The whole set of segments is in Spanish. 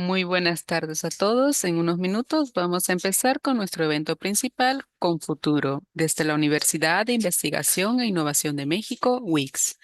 Muy buenas tardes a todos. En unos minutos vamos a empezar con nuestro evento principal, Con Futuro, desde la Universidad de Investigación e Innovación de México, UIX.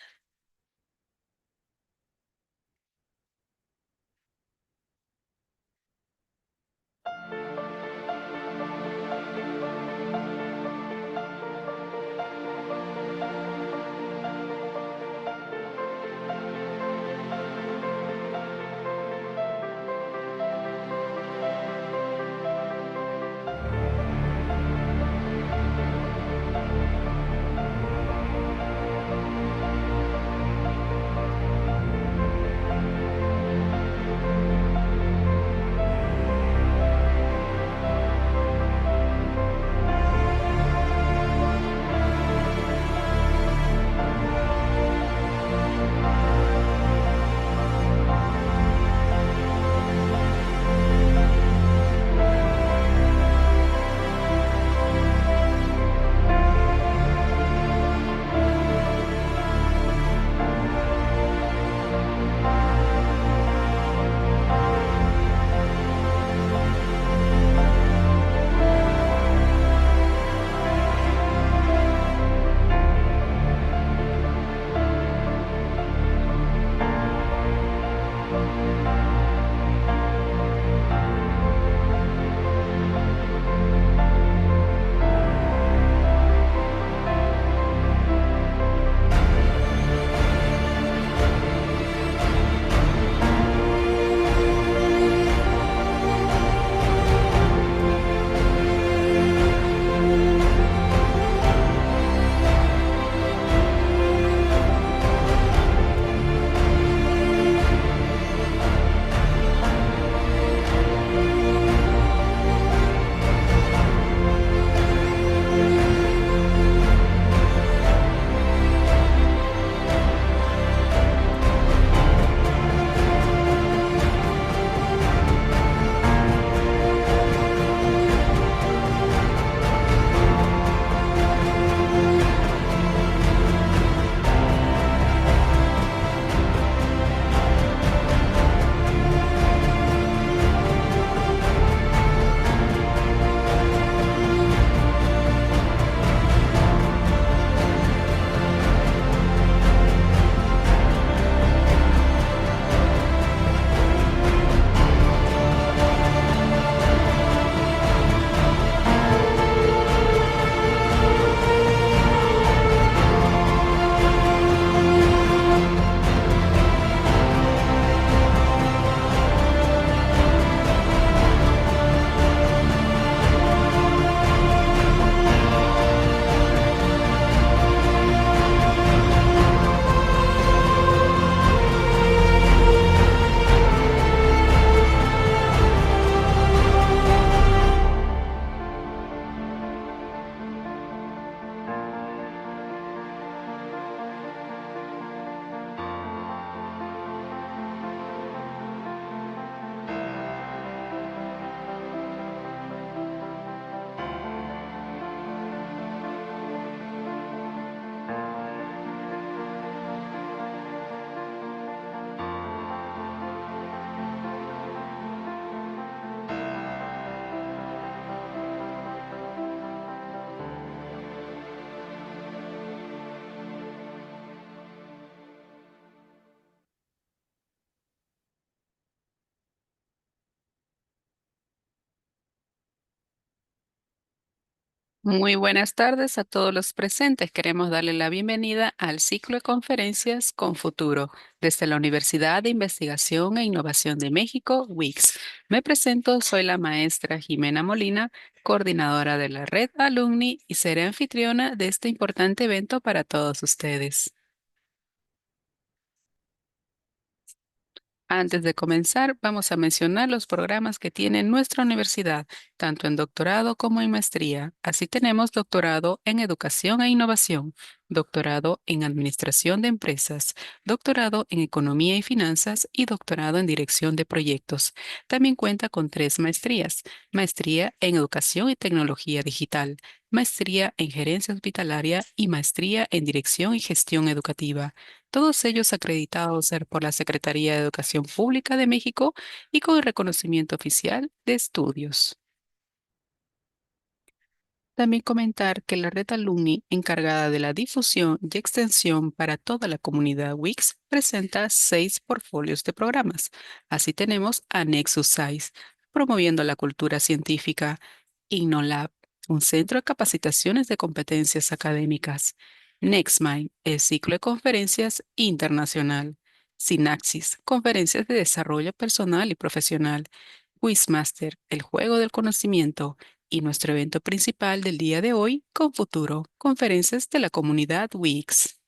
Muy buenas tardes a todos los presentes. Queremos darle la bienvenida al ciclo de conferencias Con Futuro desde la Universidad de Investigación e Innovación de México, UIX. Me presento, soy la maestra Jimena Molina, coordinadora de la red Alumni y seré anfitriona de este importante evento para todos ustedes. Antes de comenzar, vamos a mencionar los programas que tiene nuestra universidad, tanto en doctorado como en maestría. Así tenemos doctorado en Educación e Innovación, doctorado en Administración de Empresas, doctorado en Economía y Finanzas y doctorado en Dirección de Proyectos. También cuenta con tres maestrías: maestría en Educación y Tecnología Digital, maestría en gerencia hospitalaria y maestría en dirección y gestión educativa, todos ellos acreditados por la Secretaría de Educación Pública de México y con el reconocimiento oficial de estudios. También comentar que la red Alumni, encargada de la difusión y extensión para toda la comunidad Wix, presenta 6 portfolios de programas. Así tenemos a Nexus 6, promoviendo la cultura científica; InnoLab, un centro de capacitaciones de competencias académicas; NextMind, el ciclo de conferencias internacional; Synaxis, conferencias de desarrollo personal y profesional; Quizmaster, el juego del conocimiento; y nuestro evento principal del día de hoy, Con Futuro, conferencias de la comunidad Wix.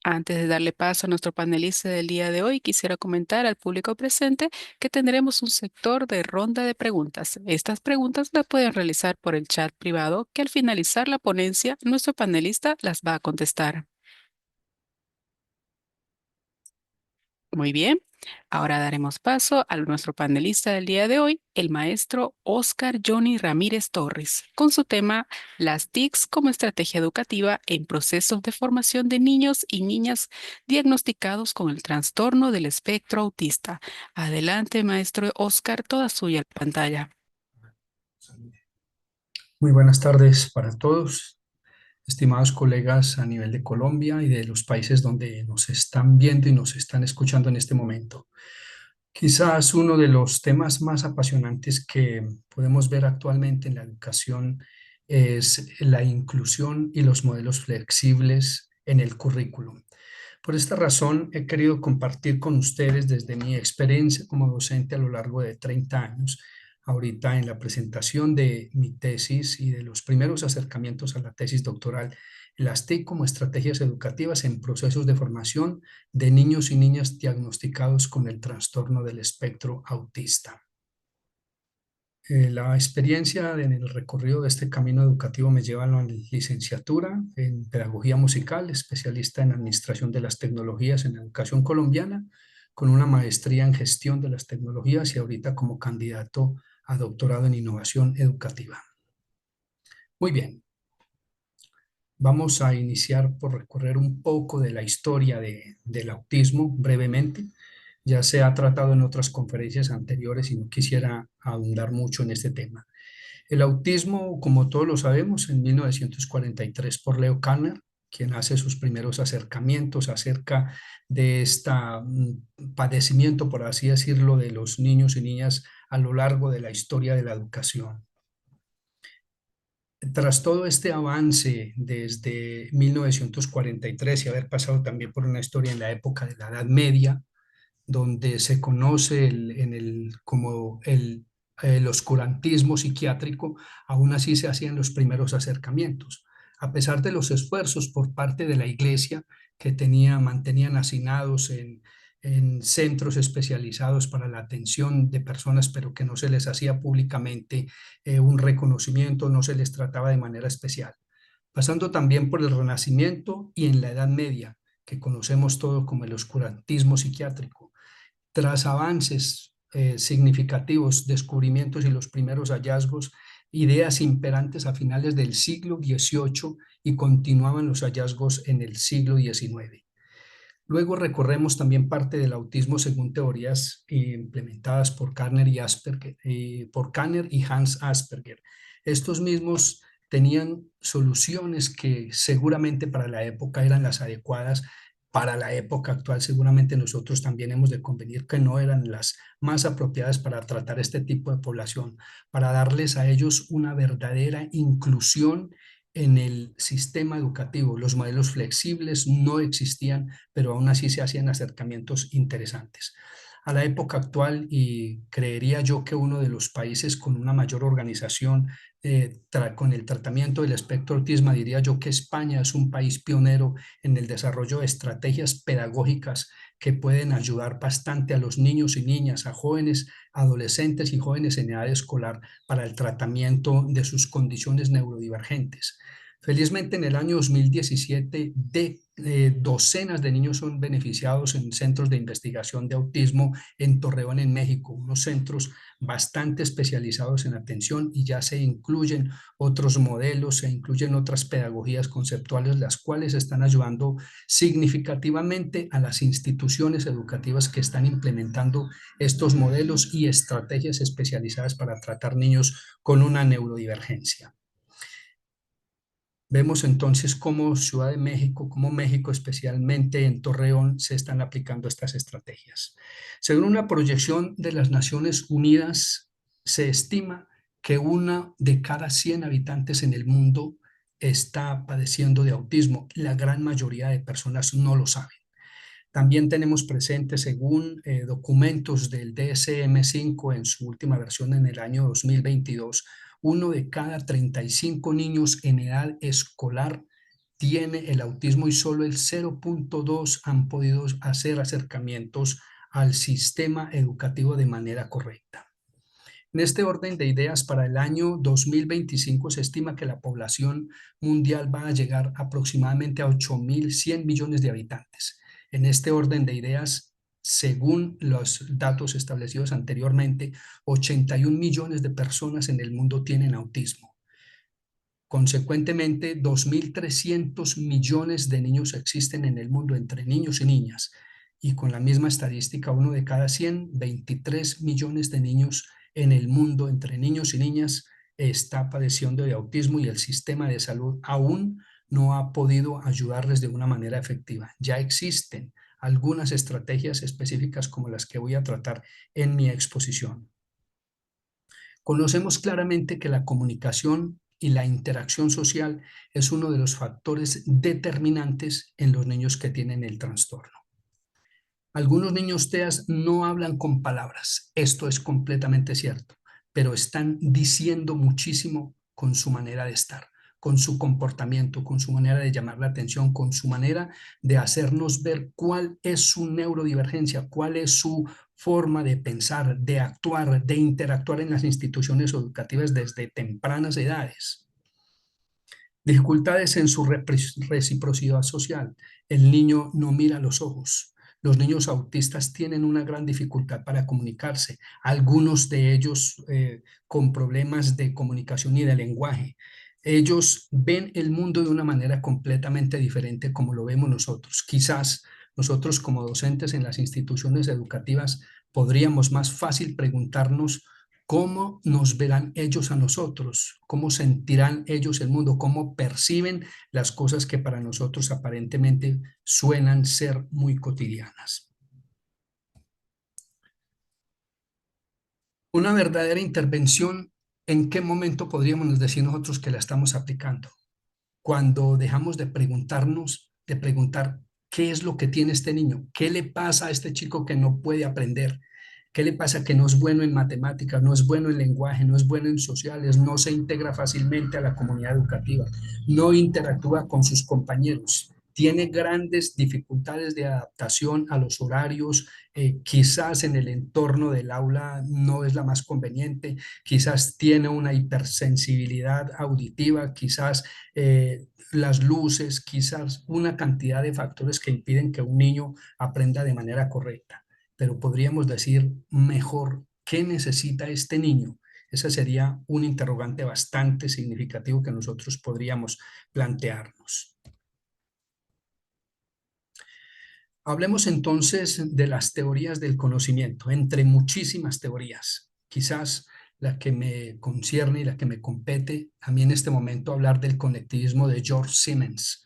Antes de darle paso a nuestro panelista del día de hoy, quisiera comentar al público presente que tendremos un sector de ronda de preguntas. Estas preguntas las pueden realizar por el chat privado, que al finalizar la ponencia, nuestro panelista las va a contestar. Muy bien, ahora daremos paso a nuestro panelista del día de hoy, el maestro Oscar Johnny Ramírez Torres, con su tema Las TICs como estrategia educativa en procesos de formación de niños y niñas diagnosticados con el trastorno del espectro autista. Adelante, maestro Oscar, toda suya la pantalla. Muy buenas tardes para todos, estimados colegas a nivel de Colombia y de los países donde nos están viendo y nos están escuchando en este momento. Quizás uno de los temas más apasionantes que podemos ver actualmente en la educación es la inclusión y los modelos flexibles en el currículum. Por esta razón, he querido compartir con ustedes desde mi experiencia como docente a lo largo de 30 años, ahorita en la presentación de mi tesis y de los primeros acercamientos a la tesis doctoral, las TIC como estrategias educativas en procesos de formación de niños y niñas diagnosticados con el trastorno del espectro autista. La experiencia en el recorrido de este camino educativo me lleva a la licenciatura en Pedagogía Musical, especialista en Administración de las Tecnologías en Educación Colombiana, con una maestría en Gestión de las Tecnologías y ahorita como candidato a doctorado en Innovación Educativa. Muy bien, vamos a iniciar por recorrer un poco de la historia del autismo brevemente. Ya se ha tratado en otras conferencias anteriores y no quisiera ahondar mucho en este tema. El autismo, como todos lo sabemos, en 1943 por Leo Kanner, quien hace sus primeros acercamientos acerca de este padecimiento, por así decirlo, de los niños y niñas a lo largo de la historia de la educación. Tras todo este avance desde 1943 y haber pasado también por una historia en la época de la Edad Media, donde se conoce como el oscurantismo psiquiátrico, aún así se hacían los primeros acercamientos. A pesar de los esfuerzos por parte de la Iglesia, que mantenían hacinados en centros especializados para la atención de personas, pero que no se les hacía públicamente un reconocimiento, no se les trataba de manera especial. Pasando también por el Renacimiento y en la Edad Media, que conocemos todo como el oscurantismo psiquiátrico. Tras avances significativos, descubrimientos y los primeros hallazgos, ideas imperantes a finales del siglo XVIII y continuaban los hallazgos en el siglo XIX. Luego recorremos también parte del autismo según teorías implementadas por Kanner y Hans Asperger. Estos mismos tenían soluciones que seguramente para la época eran las adecuadas. Para la época actual seguramente nosotros también hemos de convenir que no eran las más apropiadas para tratar este tipo de población, para darles a ellos una verdadera inclusión en el sistema educativo. Los modelos flexibles no existían, pero aún así se hacían acercamientos interesantes. A la época actual, y creería yo que uno de los países con una mayor organización con el tratamiento del espectro autismo, diría yo que España es un país pionero en el desarrollo de estrategias pedagógicas que pueden ayudar bastante a los niños y niñas, a jóvenes, adolescentes y jóvenes en edad escolar para el tratamiento de sus condiciones neurodivergentes. Felizmente, en el año 2017, docenas de niños son beneficiados en centros de investigación de autismo en Torreón, en México, unos centros bastante especializados en atención, y ya se incluyen otros modelos, se incluyen otras pedagogías conceptuales, las cuales están ayudando significativamente a las instituciones educativas que están implementando estos modelos y estrategias especializadas para tratar niños con una neurodivergencia. Vemos entonces cómo Ciudad de México, cómo México, especialmente en Torreón, se están aplicando estas estrategias. Según una proyección de las Naciones Unidas, se estima que una de cada 100 habitantes en el mundo está padeciendo de autismo. La gran mayoría de personas no lo saben. También tenemos presente, según documentos del DSM-5 en su última versión en el año 2022, uno de cada 35 niños en edad escolar tiene el autismo, y solo el 0,2 han podido hacer acercamientos al sistema educativo de manera correcta. En este orden de ideas, para el año 2025 se estima que la población mundial va a llegar aproximadamente a 8.100 millones de habitantes. En este orden de ideas, según los datos establecidos anteriormente, 81 millones de personas en el mundo tienen autismo. Consecuentemente, 2.300 millones de niños existen en el mundo entre niños y niñas. Y con la misma estadística, uno de cada 100, 23 millones de niños en el mundo entre niños y niñas está padeciendo de autismo, y el sistema de salud aún no ha podido ayudarles de una manera efectiva. Ya existen algunas estrategias específicas como las que voy a tratar en mi exposición. Conocemos claramente que la comunicación y la interacción social es uno de los factores determinantes en los niños que tienen el trastorno. Algunos niños TEAs no hablan con palabras, esto es completamente cierto, pero están diciendo muchísimo con su manera de estar, con su comportamiento, con su manera de llamar la atención, con su manera de hacernos ver cuál es su neurodivergencia, cuál es su forma de pensar, de actuar, de interactuar en las instituciones educativas desde tempranas edades. Dificultades en su reciprocidad social. El niño no mira a los ojos. Los niños autistas tienen una gran dificultad para comunicarse, algunos de ellos con problemas de comunicación y de lenguaje. Ellos ven el mundo de una manera completamente diferente como lo vemos nosotros. Quizás nosotros, como docentes en las instituciones educativas, podríamos más fácil preguntarnos cómo nos verán ellos a nosotros, cómo sentirán ellos el mundo, cómo perciben las cosas que para nosotros aparentemente suenan ser muy cotidianas. Una verdadera intervención, ¿en qué momento podríamos decir nosotros que la estamos aplicando? Cuando dejamos de preguntarnos, de preguntar qué es lo que tiene este niño, qué le pasa a este chico que no puede aprender, qué le pasa que no es bueno en matemáticas, no es bueno en lenguaje, no es bueno en sociales, no se integra fácilmente a la comunidad educativa, no interactúa con sus compañeros, tiene grandes dificultades de adaptación a los horarios, quizás en el entorno del aula no es la más conveniente, quizás tiene una hipersensibilidad auditiva, quizás las luces, quizás una cantidad de factores que impiden que un niño aprenda de manera correcta. Pero podríamos decir mejor, ¿qué necesita este niño? Ese sería un interrogante bastante significativo que nosotros podríamos plantearnos. Hablemos entonces de las teorías del conocimiento, entre muchísimas teorías. Quizás la que me concierne y la que me compete a mí en este momento hablar del conectivismo de George Siemens,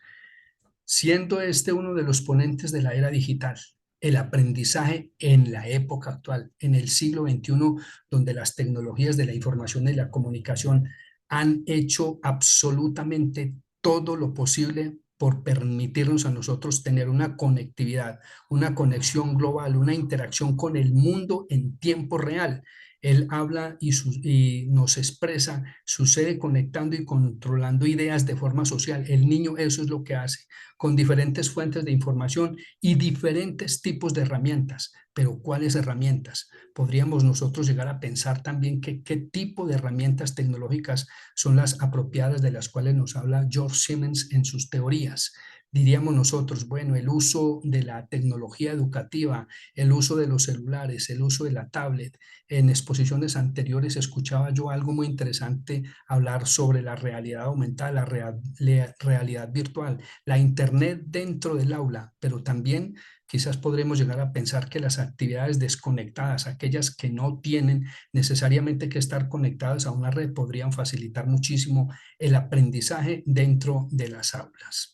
siendo este uno de los ponentes de la era digital, el aprendizaje en la época actual, en el siglo XXI, donde las tecnologías de la información y la comunicación han hecho absolutamente todo lo posible por permitirnos a nosotros tener una conectividad, una conexión global, una interacción con el mundo en tiempo real. Él habla y nos expresa, sucede conectando y controlando ideas de forma social. El niño eso es lo que hace, con diferentes fuentes de información y diferentes tipos de herramientas. Pero ¿cuáles herramientas? Podríamos nosotros llegar a pensar también que qué tipo de herramientas tecnológicas son las apropiadas de las cuales nos habla George Siemens en sus teorías. Diríamos nosotros, bueno, el uso de la tecnología educativa, el uso de los celulares, el uso de la tablet. En exposiciones anteriores escuchaba yo algo muy interesante hablar sobre la realidad aumentada, la realidad virtual, la Internet dentro del aula, pero también quizás podremos llegar a pensar que las actividades desconectadas, aquellas que no tienen necesariamente que estar conectadas a una red, podrían facilitar muchísimo el aprendizaje dentro de las aulas.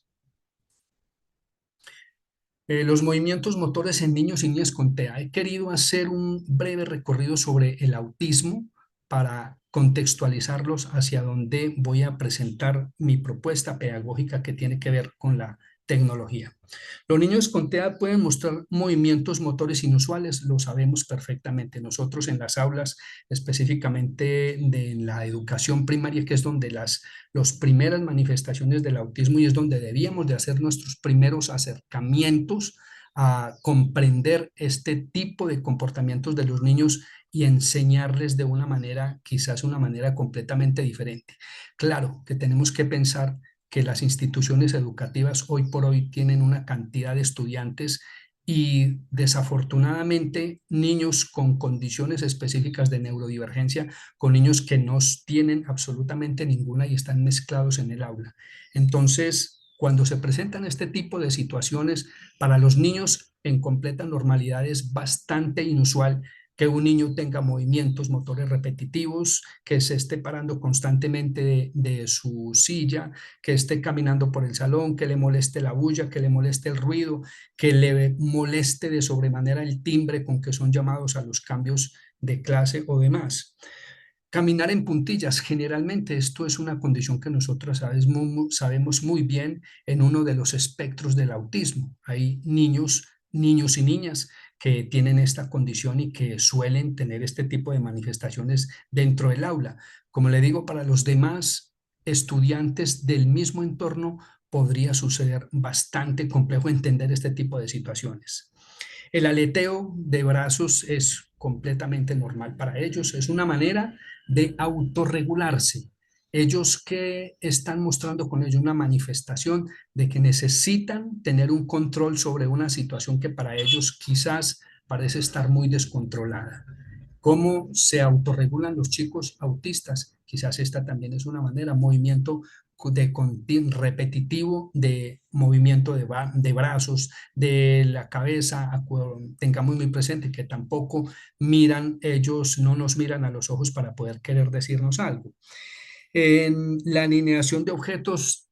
Los movimientos motores en niños y niñas con TEA. He querido hacer un breve recorrido sobre el autismo para contextualizarlos hacia donde voy a presentar mi propuesta pedagógica que tiene que ver con la tecnología. Los niños con TEA pueden mostrar movimientos motores inusuales, lo sabemos perfectamente. Nosotros en las aulas, específicamente de la educación primaria, que es donde las primeras manifestaciones del autismo y es donde debíamos de hacer nuestros primeros acercamientos a comprender este tipo de comportamientos de los niños y enseñarles de una manera, quizás una manera completamente diferente. Claro que tenemos que pensar que las instituciones educativas hoy por hoy tienen una cantidad de estudiantes y desafortunadamente niños con condiciones específicas de neurodivergencia, con niños que no tienen absolutamente ninguna y están mezclados en el aula. Entonces, cuando se presentan este tipo de situaciones para los niños en completa normalidad es bastante inusual que un niño tenga movimientos motores repetitivos, que se esté parando constantemente de su silla, que esté caminando por el salón, que le moleste la bulla, que le moleste el ruido, que le moleste de sobremanera el timbre con que son llamados a los cambios de clase o demás. Caminar en puntillas, generalmente esto es una condición que nosotros sabemos muy bien en uno de los espectros del autismo. Hay niños y niñas que tienen esta condición y que suelen tener este tipo de manifestaciones dentro del aula. Como le digo, para los demás estudiantes del mismo entorno podría suceder bastante complejo entender este tipo de situaciones. El aleteo de brazos es completamente normal para ellos, es una manera de autorregularse. Ellos que están mostrando con ello una manifestación de que necesitan tener un control sobre una situación que para ellos quizás parece estar muy descontrolada. ¿Cómo se autorregulan los chicos autistas? Quizás esta también es una manera, movimiento repetitivo de movimiento de brazos, de la cabeza. Tengamos muy presente que tampoco miran, ellos no nos miran a los ojos para poder querer decirnos algo. En la alineación de objetos,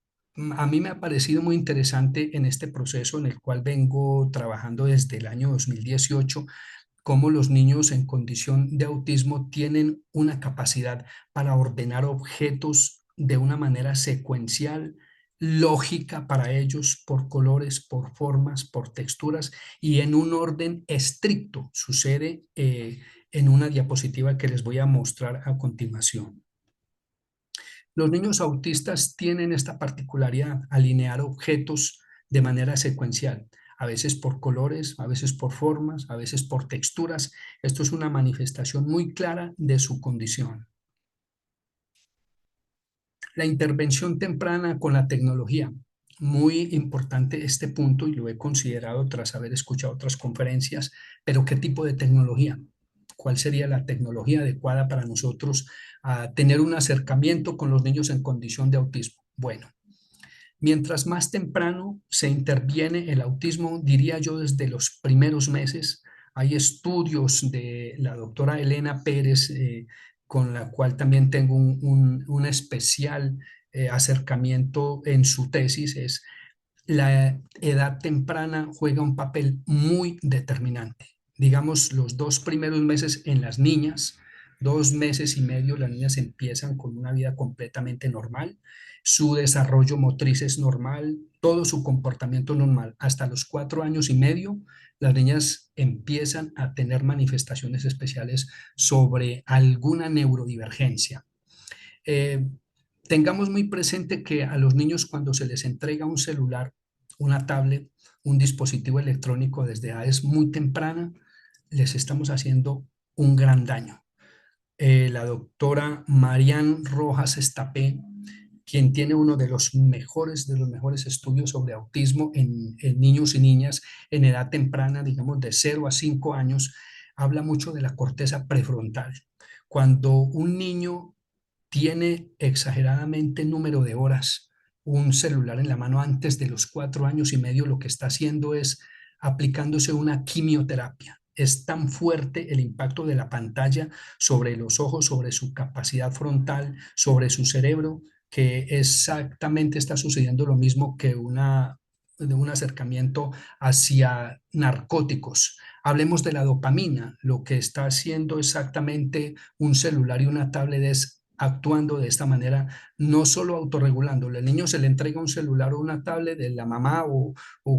a mí me ha parecido muy interesante en este proceso en el cual vengo trabajando desde el año 2018 cómo los niños en condición de autismo tienen una capacidad para ordenar objetos de una manera secuencial, lógica para ellos, por colores, por formas, por texturas y en un orden estricto. Sucede en una diapositiva que les voy a mostrar a continuación. Los niños autistas tienen esta particularidad, alinear objetos de manera secuencial, a veces por colores, a veces por formas, a veces por texturas. Esto es una manifestación muy clara de su condición. La intervención temprana con la tecnología. Muy importante este punto y lo he considerado tras haber escuchado otras conferencias, pero ¿qué tipo de tecnología? ¿Cuál sería la tecnología adecuada para nosotros a tener un acercamiento con los niños en condición de autismo? Bueno, mientras más temprano se interviene el autismo, diría yo desde los primeros meses, hay estudios de la doctora Elena Pérez, con la cual también tengo un especial acercamiento en su tesis, es la edad temprana juega un papel muy determinante. Digamos, los 2 primeros meses en las niñas, 2 meses y medio, las niñas empiezan con una vida completamente normal. su desarrollo motriz es normal, todo su comportamiento normal. Hasta los 4 años y medio, las niñas empiezan a tener manifestaciones especiales sobre alguna neurodivergencia. Eh, Tengamos muy presente que a los niños cuando se les entrega un celular, una tablet, un dispositivo electrónico desde edades muy tempranas, les estamos haciendo un gran daño. La doctora Marian Rojas Estapé, quien tiene uno de los mejores estudios sobre autismo en niños y niñas en edad temprana, digamos de 0 a 5 años, habla mucho de la corteza prefrontal. Cuando un niño tiene exageradamente número de horas un celular en la mano antes de los 4 años y medio, lo que está haciendo es aplicándose una quimioterapia. Es tan fuerte el impacto de la pantalla sobre los ojos, sobre su capacidad frontal, sobre su cerebro, que exactamente está sucediendo lo mismo que de un acercamiento hacia narcóticos. Hablemos de la dopamina. Lo que está haciendo exactamente un celular y una tablet es actuando de esta manera, no solo autorregulándolo. El niño se le entrega un celular o una tablet de la mamá o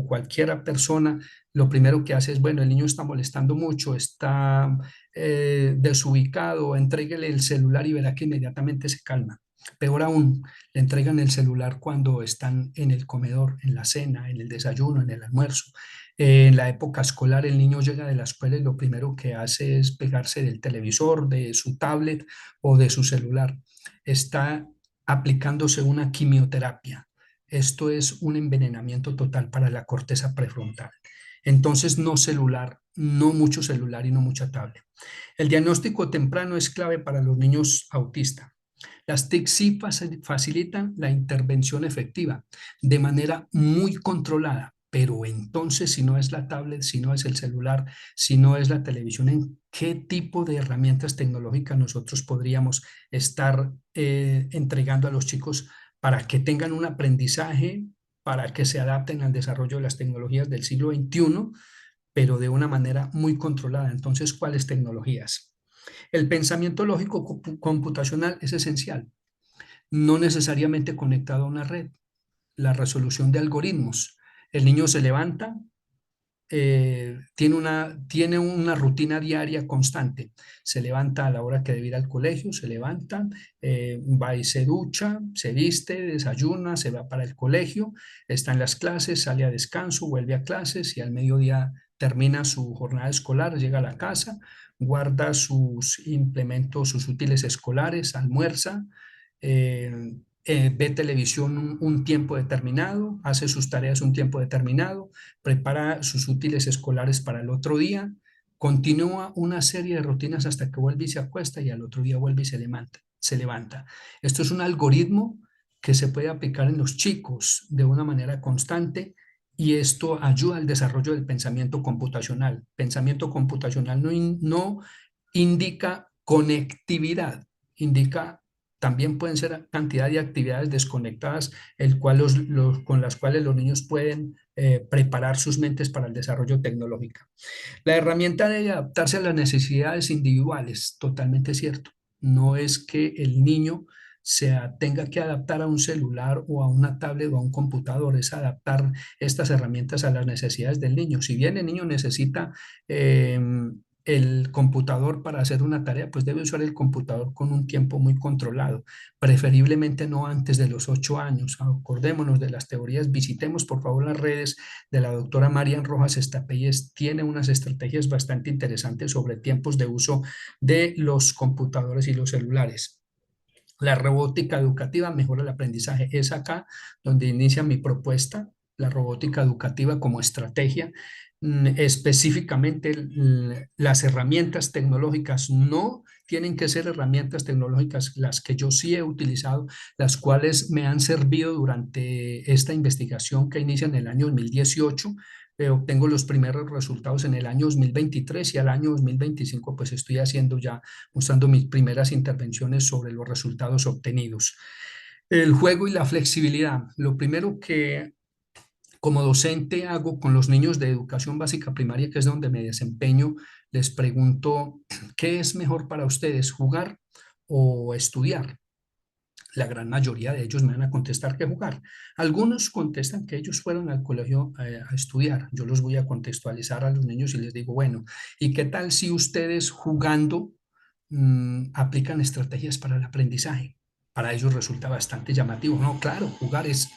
cualquier persona, lo primero que hace es, bueno, el niño está molestando mucho, está desubicado, entréguele el celular y verá que inmediatamente se calma. Peor aún, le entregan el celular cuando están en el comedor, en la cena, en el desayuno, en el almuerzo. En la época escolar, el niño llega de la escuela y lo primero que hace es pegarse del televisor, de su tablet o de su celular. Está aplicándose una quimioterapia. Esto es un envenenamiento total para la corteza prefrontal. Entonces, no celular, no mucho celular y no mucha tablet. El diagnóstico temprano es clave para los niños autistas. Las TIC sí facilitan la intervención efectiva de manera muy controlada, pero entonces si no es la tablet, si no es el celular, si no es la televisión, ¿en qué tipo de herramientas tecnológicas nosotros podríamos estar entregando a los chicos para que tengan un aprendizaje, para que se adapten al desarrollo de las tecnologías del siglo XXI, pero de una manera muy controlada? Entonces, ¿cuáles tecnologías? El pensamiento lógico computacional es esencial, no necesariamente conectado a una red. La resolución de algoritmos. El niño se levanta, tiene una rutina diaria constante. Se levanta a la hora que debe ir al colegio, se levanta, va y se ducha, se viste, desayuna, se va para el colegio, está en las clases, sale a descanso, vuelve a clases y al mediodía termina su jornada escolar, llega a la casa, guarda sus implementos, sus útiles escolares, almuerza, eh, ve televisión un tiempo determinado, hace sus tareas un tiempo determinado, prepara sus útiles escolares para el otro día, continúa una serie de rutinas hasta que vuelve y se acuesta y al otro día vuelve y se levanta, se levanta. Esto es un algoritmo que se puede aplicar en los chicos de una manera constante y esto ayuda al desarrollo del pensamiento computacional. Pensamiento computacional no indica conectividad, indica también pueden ser cantidad de actividades desconectadas con las cuales los niños pueden preparar sus mentes para el desarrollo tecnológico. La herramienta debe adaptarse a las necesidades individuales, totalmente cierto. No es que el niño tenga que adaptar a un celular o a una tablet o a un computador, es adaptar estas herramientas a las necesidades del niño. Si bien el niño necesita el computador para hacer una tarea, pues debe usar el computador con un tiempo muy controlado, preferiblemente no antes de los 8 años. Acordémonos de las teorías, visitemos por favor las redes de la doctora Marian Rojas Estapelles. Tiene unas estrategias bastante interesantes sobre tiempos de uso de los computadores y los celulares. La robótica educativa mejora el aprendizaje. Es acá donde inicia mi propuesta, la robótica educativa como estrategia. Específicamente, las herramientas tecnológicas no tienen que ser herramientas tecnológicas las que yo sí he utilizado, las cuales me han servido durante esta investigación que inicia en el año 2018. Obtengo los primeros resultados en el año 2023 y al año 2025 pues estoy haciendo ya, mostrando mis primeras intervenciones sobre los resultados obtenidos. El juego y la flexibilidad. Lo primero que como docente hago con los niños de educación básica primaria, que es donde me desempeño, les pregunto, ¿qué es mejor para ustedes, jugar o estudiar? La gran mayoría de ellos me van a contestar que jugar. Algunos contestan que ellos fueron al colegio a estudiar. Yo los voy a contextualizar a los niños y les digo, bueno, ¿y qué tal si ustedes jugando aplican estrategias para el aprendizaje? Para ellos resulta bastante llamativo. No, claro, jugar es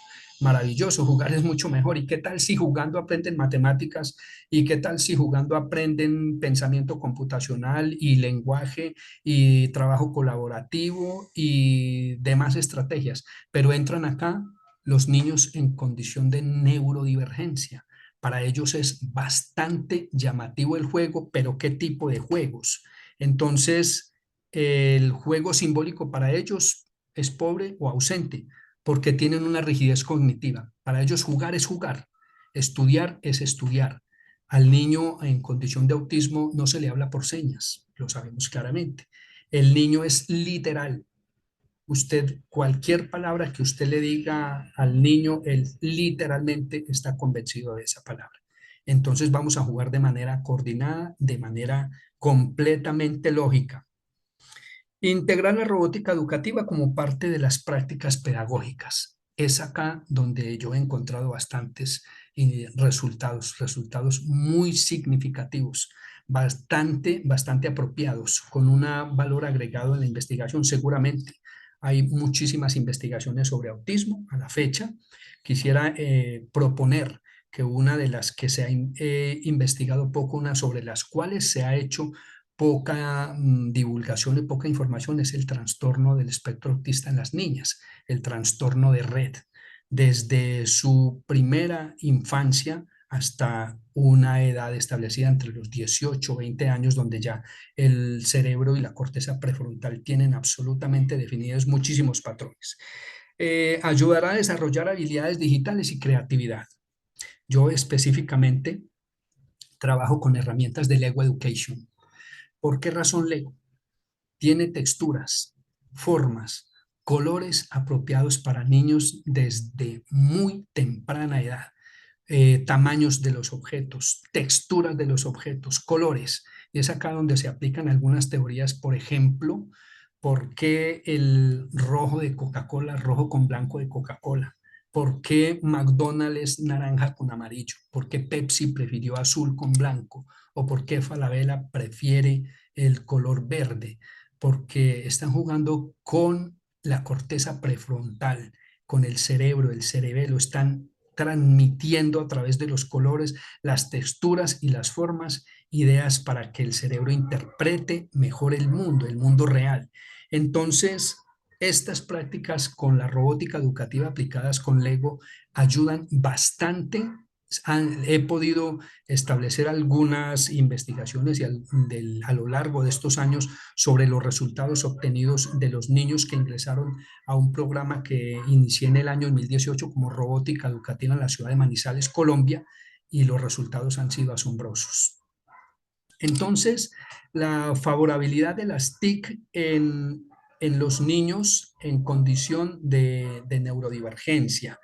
maravilloso, jugar es mucho mejor. ¿Y qué tal si jugando aprenden matemáticas? ¿Y qué tal si jugando aprenden pensamiento computacional y lenguaje y trabajo colaborativo y demás estrategias? Pero entran acá los niños en condición de neurodivergencia. Para ellos es bastante llamativo el juego, pero ¿qué tipo de juegos? Entonces, el juego simbólico para ellos es pobre o ausente, porque tienen una rigidez cognitiva. Para ellos jugar es jugar, estudiar es estudiar. Al niño en condición de autismo no se le habla por señas, lo sabemos claramente. El niño es literal. Usted, cualquier palabra que usted le diga al niño, él literalmente está convencido de esa palabra. Entonces vamos a jugar de manera coordinada, de manera completamente lógica. Integrar la robótica educativa como parte de las prácticas pedagógicas. Es acá donde yo he encontrado bastantes resultados muy significativos, bastante apropiados, con un valor agregado en la investigación. Seguramente hay muchísimas investigaciones sobre autismo a la fecha. Quisiera proponer que una de las que se ha investigado poco, una sobre las cuales se ha hecho poca divulgación y poca información es el trastorno del espectro autista en las niñas, el trastorno de red, desde su primera infancia hasta una edad establecida entre los 18 o 20 años, donde ya el cerebro y la corteza prefrontal tienen absolutamente definidos muchísimos patrones. Ayudará a desarrollar habilidades digitales y creatividad. Yo específicamente trabajo con herramientas de Lego Education. ¿Por qué razón Lego? Tiene texturas, formas, colores apropiados para niños desde muy temprana edad, tamaños de los objetos, texturas de los objetos, colores. Y es acá donde se aplican algunas teorías, por ejemplo, ¿por qué el rojo de Coca-Cola, rojo con blanco de Coca-Cola? ¿Por qué McDonald's es naranja con amarillo? ¿Por qué Pepsi prefirió azul con blanco? ¿O por qué Falabella prefiere el color verde? Porque están jugando con la corteza prefrontal, con el cerebro, el cerebelo, están transmitiendo a través de los colores, las texturas y las formas, ideas para que el cerebro interprete mejor el mundo real. Entonces, estas prácticas con la robótica educativa aplicadas con Lego ayudan bastante. He podido establecer algunas investigaciones a lo largo de estos años sobre los resultados obtenidos de los niños que ingresaron a un programa que inicié en el año 2018 como robótica educativa en la ciudad de Manizales, Colombia, y los resultados han sido asombrosos. Entonces, la favorabilidad de las TIC en los niños en condición de neurodivergencia.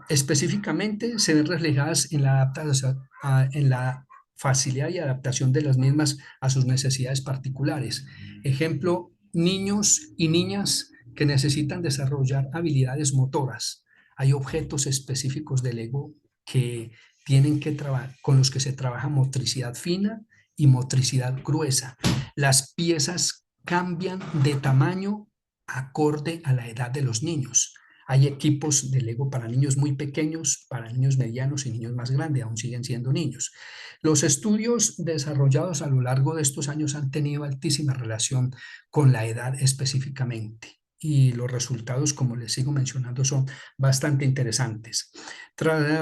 Específicamente se ven reflejadas en la adaptación, en la facilidad y adaptación de las mismas a sus necesidades particulares. Ejemplo, niños y niñas que necesitan desarrollar habilidades motoras. Hay objetos específicos del Lego que tienen que trabajar, con los que se trabaja motricidad fina y motricidad gruesa. Las piezas cambian de tamaño acorde a la edad de los niños. Hay equipos de Lego para niños muy pequeños, para niños medianos y niños más grandes, aún siguen siendo niños. Los estudios desarrollados a lo largo de estos años han tenido altísima relación con la edad específicamente y los resultados, como les sigo mencionando, son bastante interesantes.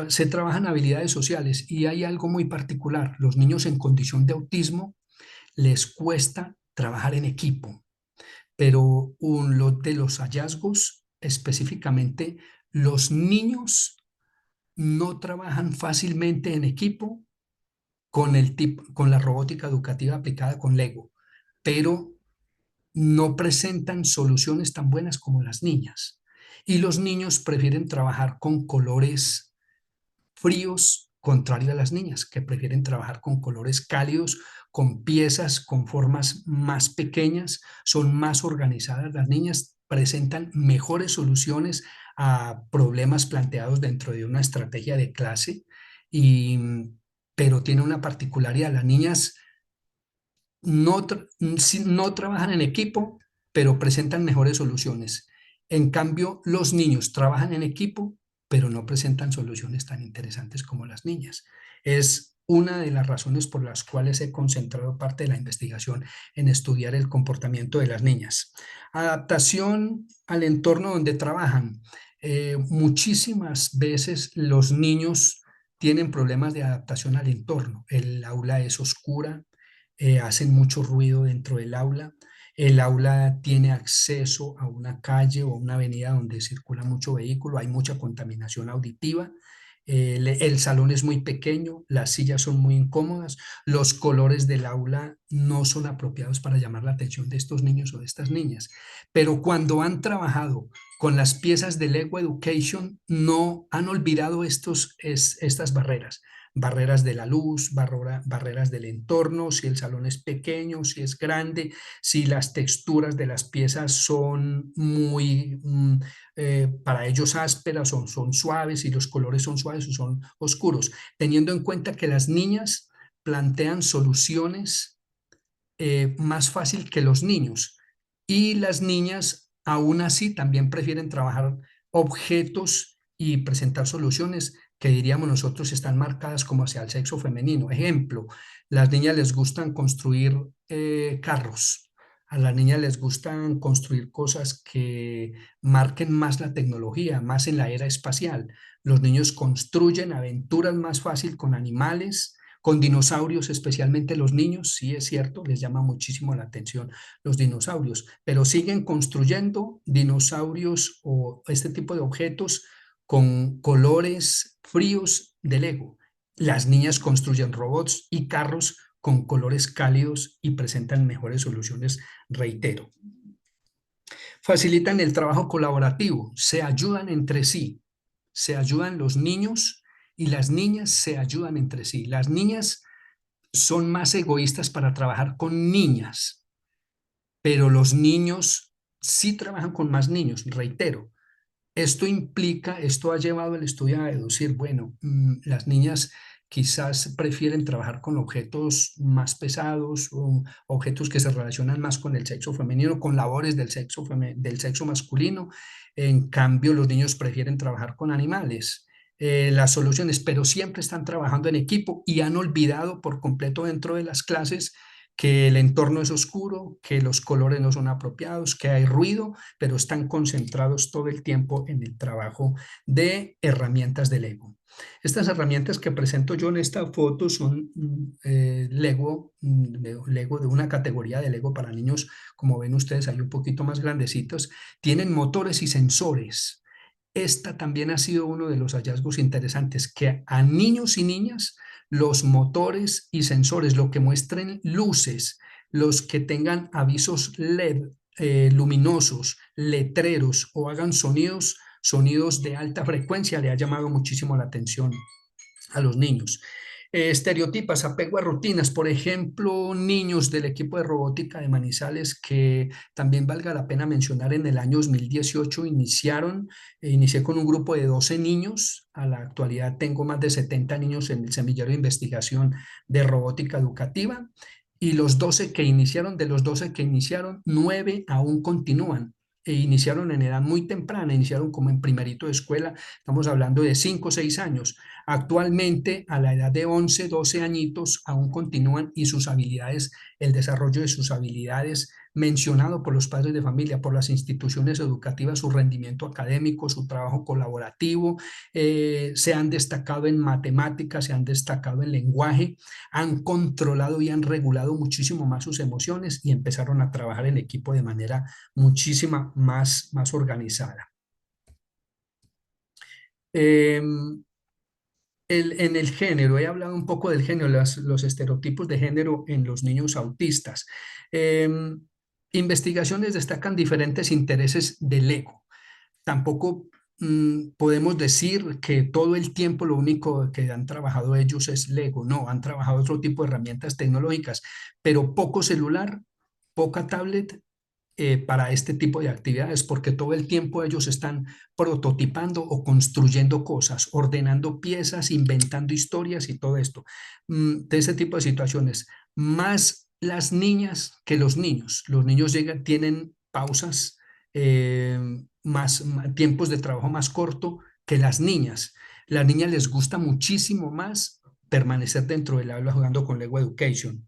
Se trabajan habilidades sociales y hay algo muy particular. Los niños en condición de autismo les cuesta trabajar en equipo, pero de los hallazgos específicamente, los niños no trabajan fácilmente en equipo con la robótica educativa aplicada con Lego, pero no presentan soluciones tan buenas como las niñas. Y los niños prefieren trabajar con colores fríos, contrario a las niñas, que prefieren trabajar con colores cálidos, con piezas, con formas más pequeñas, son más organizadas las niñas, presentan mejores soluciones a problemas planteados dentro de una estrategia de clase, y, pero tiene una particularidad. Las niñas no trabajan en equipo, pero presentan mejores soluciones. En cambio, los niños trabajan en equipo, pero no presentan soluciones tan interesantes como las niñas. Es una de las razones por las cuales he concentrado parte de la investigación en estudiar el comportamiento de las niñas. Adaptación al entorno donde trabajan. Muchísimas veces los niños tienen problemas de adaptación al entorno. El aula es oscura, hacen mucho ruido dentro del aula. El aula tiene acceso a una calle o a una avenida donde circula mucho vehículo, hay mucha contaminación auditiva. El salón es muy pequeño, las sillas son muy incómodas, los colores del aula no son apropiados para llamar la atención de estos niños o de estas niñas. Pero cuando han trabajado con las piezas de Lego Education, no han olvidado estas barreras. Barreras de la luz, barreras del entorno, si el salón es pequeño, si es grande, si las texturas de las piezas son muy, para ellos ásperas o son suaves, si los colores son suaves o son oscuros, teniendo en cuenta que las niñas plantean soluciones más fácil que los niños, y las niñas aún así también prefieren trabajar objetos y presentar soluciones que diríamos nosotros están marcadas como hacia el sexo femenino. Ejemplo, las niñas les gustan construir carros. A las niñas les gustan construir cosas que marquen más la tecnología, más en la era espacial. Los niños construyen aventuras más fácil con animales, con dinosaurios, especialmente los niños. Sí, es cierto, les llama muchísimo la atención los dinosaurios, pero siguen construyendo dinosaurios o este tipo de objetos con colores fríos de Lego. Las niñas construyen robots y carros con colores cálidos y presentan mejores soluciones, reitero. Facilitan el trabajo colaborativo, se ayudan entre sí, se ayudan los niños y las niñas se ayudan entre sí. Las niñas son más egoístas para trabajar con niñas, pero los niños sí trabajan con más niños, reitero. Esto ha llevado el estudio a deducir, bueno, las niñas quizás prefieren trabajar con objetos más pesados o objetos que se relacionan más con el sexo femenino, con labores del sexo masculino. En cambio, los niños prefieren trabajar con animales. Las soluciones, pero siempre están trabajando en equipo y han olvidado por completo dentro de las clases que el entorno es oscuro, que los colores no son apropiados, que hay ruido, pero están concentrados todo el tiempo en el trabajo de herramientas de Lego. Estas herramientas que presento yo en esta foto son Lego de una categoría de Lego para niños, como ven ustedes, hay un poquito más grandecitos, tienen motores y sensores. Esta también ha sido uno de los hallazgos interesantes, que a niños y niñas los motores y sensores, lo que muestren luces, los que tengan avisos LED luminosos, letreros o hagan sonidos de alta frecuencia, le ha llamado muchísimo la atención a los niños. Estereotipas, apego a rutinas, por ejemplo, niños del equipo de robótica de Manizales, que también valga la pena mencionar, en el año 2018 inicié con un grupo de 12 niños. A la actualidad tengo más de 70 niños en el semillero de investigación de robótica educativa, y de los 12 que iniciaron, 9 aún continúan. Iniciaron en edad muy temprana, iniciaron como en primerito de escuela, estamos hablando de 5 o 6 años. Actualmente, a la edad de 11, 12 añitos, aún continúan, y sus habilidades, el desarrollo de sus habilidades, mencionado por los padres de familia, por las instituciones educativas, su rendimiento académico, su trabajo colaborativo, se han destacado en matemáticas, se han destacado en lenguaje, han controlado y han regulado muchísimo más sus emociones y empezaron a trabajar en equipo de manera muchísima más organizada. Eh, en el género, he hablado un poco del género, los estereotipos de género en los niños autistas. Eh, Investigaciones destacan diferentes intereses del ego. Tampoco podemos decir que todo el tiempo lo único que han trabajado ellos es Lego. No, han trabajado otro tipo de herramientas tecnológicas, pero poco celular, poca tablet para este tipo de actividades, porque todo el tiempo ellos están prototipando o construyendo cosas, ordenando piezas, inventando historias y todo esto. De ese tipo de situaciones, más las niñas que los niños. Los niños llegan, tienen pausas, eh, tiempos de trabajo más corto que las niñas. Las niñas les gusta muchísimo más permanecer dentro del aula jugando con Lego Education.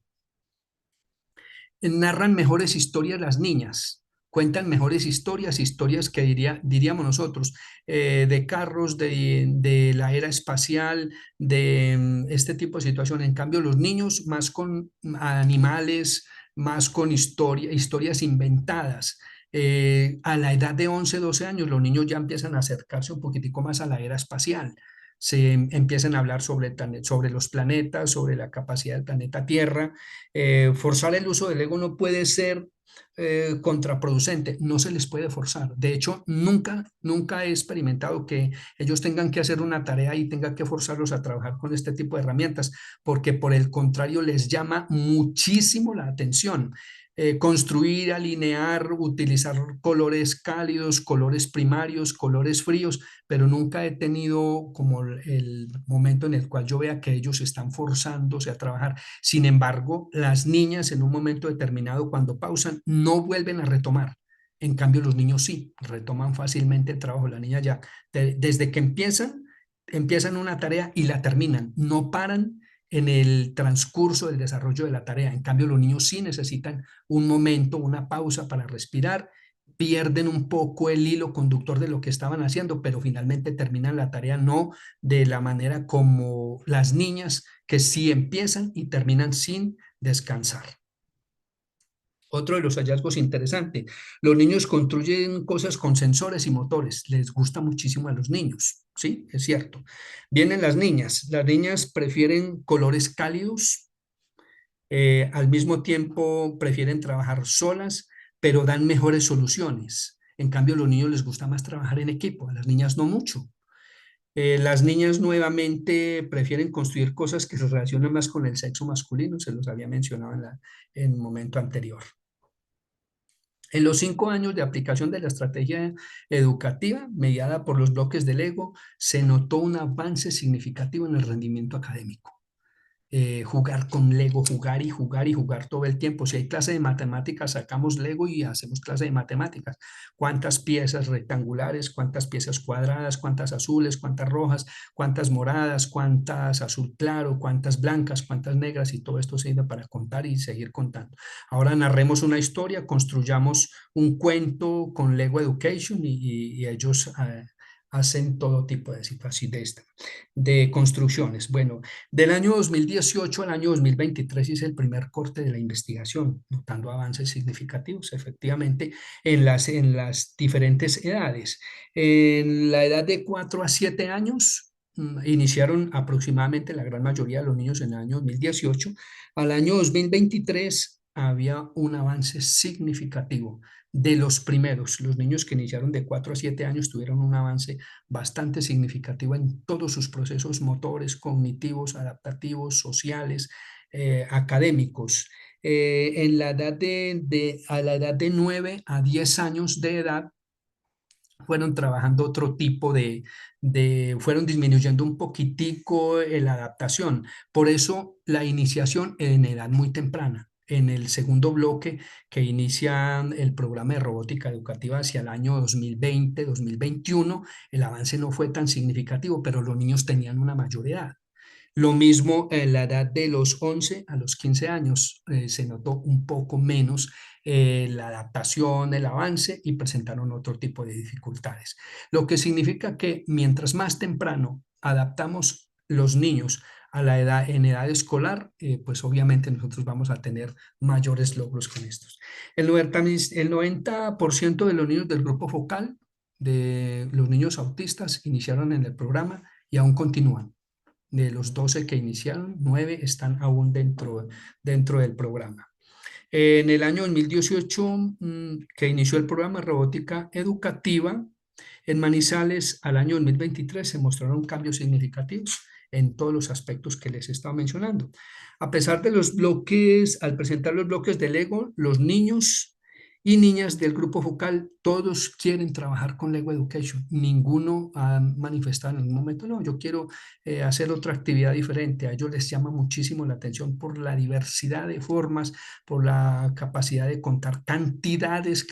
Narran mejores historias las niñas, cuentan mejores historias, historias que diríamos nosotros, de carros, de la era espacial, de este tipo de situaciones. En cambio, los niños más con animales, más con historias inventadas. A la edad de 11 12 años, los niños ya empiezan a acercarse un poquitico más a la era espacial. Se empiezan a hablar sobre los planetas, sobre la capacidad del planeta Tierra. Forzar el uso del ego no puede ser contraproducente, no se les puede forzar. De hecho, nunca he experimentado que ellos tengan que hacer una tarea y tengan que forzarlos a trabajar con este tipo de herramientas, porque por el contrario les llama muchísimo la atención. Construir, alinear, utilizar colores cálidos, colores primarios, colores fríos, pero nunca he tenido como el momento en el cual yo vea que ellos están forzándose a trabajar. Sin embargo, las niñas en un momento determinado, cuando pausan, no vuelven a retomar. En cambio, los niños sí, retoman fácilmente el trabajo. La niña ya, desde que empiezan una tarea y la terminan, no paran en el transcurso del desarrollo de la tarea. En cambio, los niños sí necesitan un momento, una pausa para respirar, pierden un poco el hilo conductor de lo que estaban haciendo, pero finalmente terminan la tarea no de la manera como las niñas que sí empiezan y terminan sin descansar. Otro de los hallazgos interesantes, los niños construyen cosas con sensores y motores, les gusta muchísimo a los niños, ¿sí? Es cierto. Vienen las niñas prefieren colores cálidos, al mismo tiempo prefieren trabajar solas, pero dan mejores soluciones. En cambio, a los niños les gusta más trabajar en equipo, a las niñas no mucho. Las niñas nuevamente prefieren construir cosas que se relacionan más con el sexo masculino, se los había mencionado en el momento anterior. En los 5 años de aplicación de la estrategia educativa mediada por los bloques del Lego, se notó un avance significativo en el rendimiento académico. Jugar con Lego, jugar y jugar y jugar todo el tiempo. Si hay clase de matemáticas, sacamos Lego y hacemos clase de matemáticas. ¿Cuántas piezas rectangulares, cuántas piezas cuadradas, cuántas azules, cuántas rojas, cuántas moradas, cuántas azul claro, cuántas blancas, cuántas negras? Y todo esto sirve para contar y seguir contando. Ahora narremos una historia, construyamos un cuento con Lego Education y ellos hacen todo tipo de situaciones de construcciones. Bueno, del año 2018 al año 2023 hice el primer corte de la investigación, notando avances significativos, efectivamente, en las diferentes edades. En la edad de 4 a 7 años, iniciaron aproximadamente la gran mayoría de los niños en el año 2018. Al año 2023 había un avance significativo. De los primeros, los niños que iniciaron de 4 a 7 años tuvieron un avance bastante significativo en todos sus procesos motores, cognitivos, adaptativos, sociales, académicos. A la edad de 9 a 10 años de edad, fueron trabajando otro tipo fueron disminuyendo un poquitico la adaptación. Por eso la iniciación en edad muy temprana. En el segundo bloque que inicia el programa de robótica educativa hacia el año 2020, 2021, el avance no fue tan significativo, pero los niños tenían una mayor edad. Lo mismo en la edad de los 11 a los 15 años, se notó un poco menos la adaptación, el avance y presentaron otro tipo de dificultades. Lo que significa que mientras más temprano adaptamos los niños a la edad, en edad escolar, pues obviamente nosotros vamos a tener mayores logros con estos. El 90% de los niños del grupo focal, de los niños autistas, iniciaron en el programa y aún continúan. De los 12 que iniciaron, 9 están aún dentro del programa. En el año 2018, que inició el programa Robótica Educativa, en Manizales, al año 2023 se mostraron cambios significativos en todos los aspectos que les estaba mencionando. A pesar de los bloques, al presentar los bloques de Lego, los niños y niñas del grupo focal, todos quieren trabajar con Lego Education. Ninguno ha manifestado en ningún momento, no, yo quiero hacer otra actividad diferente. A ellos les llama muchísimo la atención por la diversidad de formas, por la capacidad de contar cantidades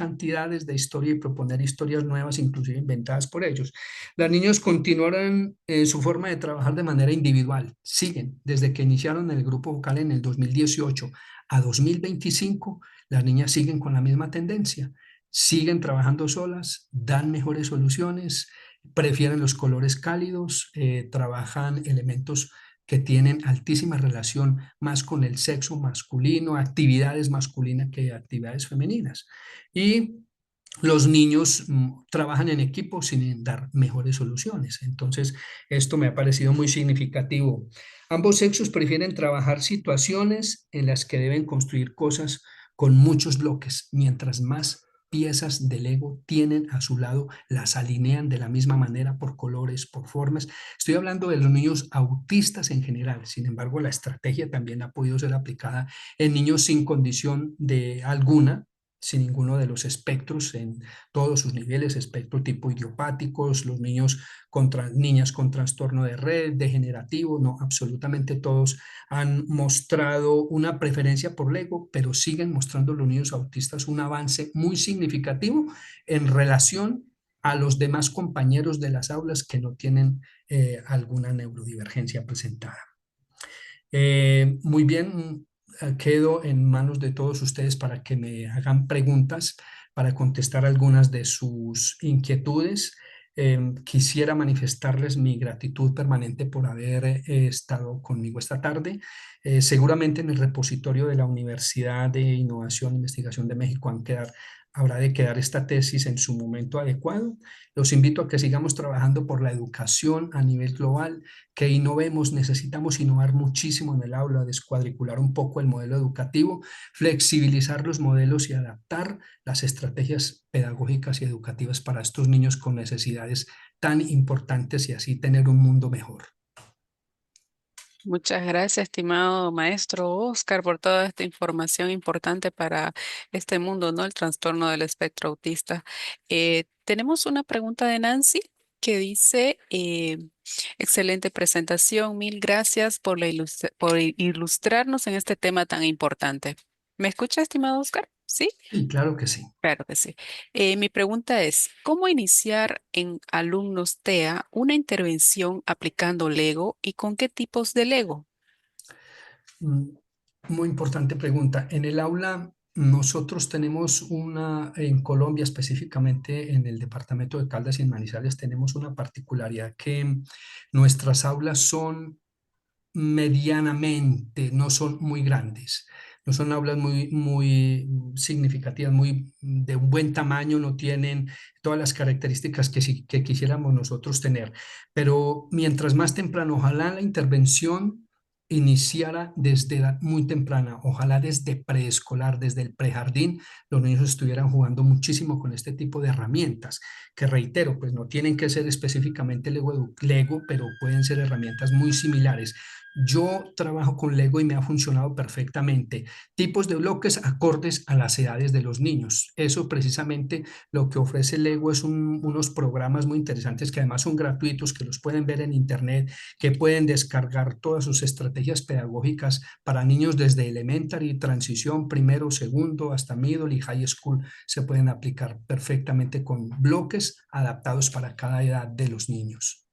de historia y proponer historias nuevas, inclusive inventadas por ellos. Los niños continuarán su forma de trabajar de manera individual. Siguen desde que iniciaron el grupo vocal en el 2018 a 2025. Las niñas siguen con la misma tendencia. Siguen trabajando solas, dan mejores soluciones, prefieren los colores cálidos, trabajan elementos que tienen altísima relación más con el sexo masculino, actividades masculinas que actividades femeninas. Y los niños trabajan en equipo sin dar mejores soluciones. Entonces, esto me ha parecido muy significativo. Ambos sexos prefieren trabajar situaciones en las que deben construir cosas con muchos bloques, mientras más piezas de Lego tienen a su lado, las alinean de la misma manera por colores, por formas. Estoy hablando de los niños autistas en general. Sin embargo, la estrategia también ha podido ser aplicada en niños sin condición de alguna, sin ninguno de los espectros en todos sus niveles, espectro tipo idiopáticos, los niños niñas con trastorno de red, degenerativo, no, absolutamente todos han mostrado una preferencia por Lego, pero siguen mostrando los niños autistas un avance muy significativo en relación a los demás compañeros de las aulas que no tienen alguna neurodivergencia presentada. Muy bien, quedo en manos de todos ustedes para que me hagan preguntas, para contestar algunas de sus inquietudes. Quisiera manifestarles mi gratitud permanente por haber estado conmigo esta tarde. Seguramente en el repositorio de la Universidad de Innovación e Investigación de México habrá de quedar esta tesis en su momento adecuado. Los invito a que sigamos trabajando por la educación a nivel global, que innovemos, necesitamos innovar muchísimo en el aula, descuadricular un poco el modelo educativo, flexibilizar los modelos y adaptar las estrategias pedagógicas y educativas para estos niños con necesidades tan importantes y así tener un mundo mejor. Muchas gracias, estimado maestro Oscar, por toda esta información importante para este mundo, ¿no? El trastorno del espectro autista. Tenemos una pregunta de Nancy que dice, excelente presentación, mil gracias por por ilustrarnos en este tema tan importante. ¿Me escucha, estimado Oscar? Sí. Y claro que sí. Claro que sí. Mi pregunta es, ¿cómo iniciar en alumnos TEA una intervención aplicando Lego y con qué tipos de Lego? Mm, Muy importante pregunta. En el aula, nosotros tenemos en Colombia, específicamente en el departamento de Caldas y en Manizales, tenemos una particularidad que nuestras aulas son medianamente, no son muy grandes, no son aulas muy significativas, muy de un buen tamaño, no tienen todas las características que quisiéramos nosotros tener. Pero mientras más temprano, ojalá la intervención iniciara desde edad muy temprana, ojalá desde preescolar, desde el prejardín, los niños estuvieran jugando muchísimo con este tipo de herramientas, que reitero, pues no tienen que ser específicamente Lego, pero pueden ser herramientas muy similares. Yo trabajo con Lego y me ha funcionado perfectamente. Tipos de bloques acordes a las edades de los niños. Eso precisamente lo que ofrece Lego es unos programas muy interesantes que además son gratuitos, que los pueden ver en internet, que pueden descargar todas sus estrategias pedagógicas para niños desde elementary, transición, primero, segundo, hasta middle y high school. Se pueden aplicar perfectamente con bloques adaptados para cada edad de los niños.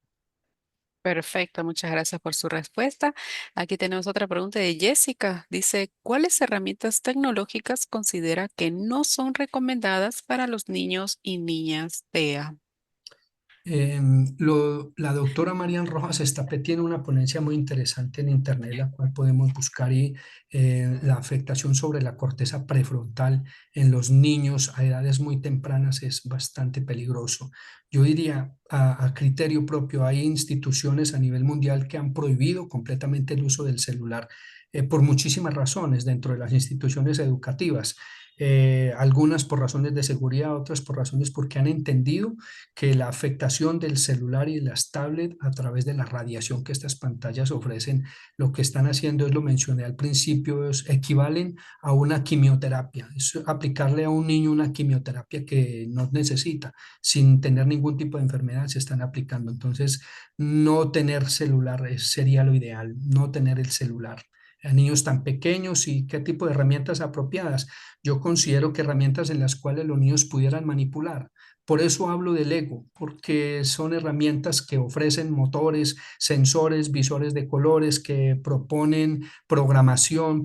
Perfecto, muchas gracias por su respuesta. Aquí tenemos otra pregunta de Jessica. Dice, ¿cuáles herramientas tecnológicas considera que no son recomendadas para los niños y niñas TEA? La doctora Marian Rojas Estapé tiene una ponencia muy interesante en internet, la cual podemos buscar y la afectación sobre la corteza prefrontal en los niños a edades muy tempranas es bastante peligroso. Yo diría, a criterio propio, hay instituciones a nivel mundial que han prohibido completamente el uso del celular por muchísimas razones dentro de las instituciones educativas. Algunas por razones de seguridad, otras por razones porque han entendido que la afectación del celular y las tablets a través de la radiación que estas pantallas ofrecen, lo que están haciendo es, lo mencioné al principio, equivalen a una quimioterapia, es aplicarle a un niño una quimioterapia que no necesita, sin tener ningún tipo de enfermedad se están aplicando. Entonces, no tener celular sería lo ideal, no tener el celular a niños tan pequeños y qué tipo de herramientas apropiadas. Yo considero que herramientas en las cuales los niños pudieran manipular. Por eso hablo del Lego, porque son herramientas que ofrecen motores, sensores, visores de colores, que proponen programación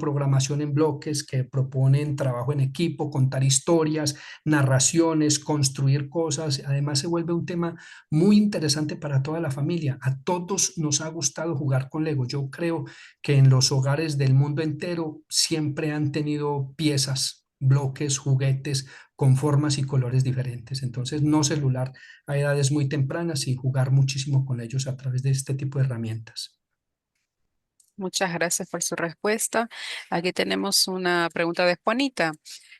en bloques, que proponen trabajo en equipo, contar historias, narraciones, construir cosas. Además, se vuelve un tema muy interesante para toda la familia. A todos nos ha gustado jugar con Lego. Yo creo que en los hogares del mundo entero siempre han tenido piezas, bloques, juguetes con formas y colores diferentes. Entonces, no celular a edades muy tempranas y jugar muchísimo con ellos a través de este tipo de herramientas. Muchas gracias por su respuesta. Aquí tenemos una pregunta de Juanita.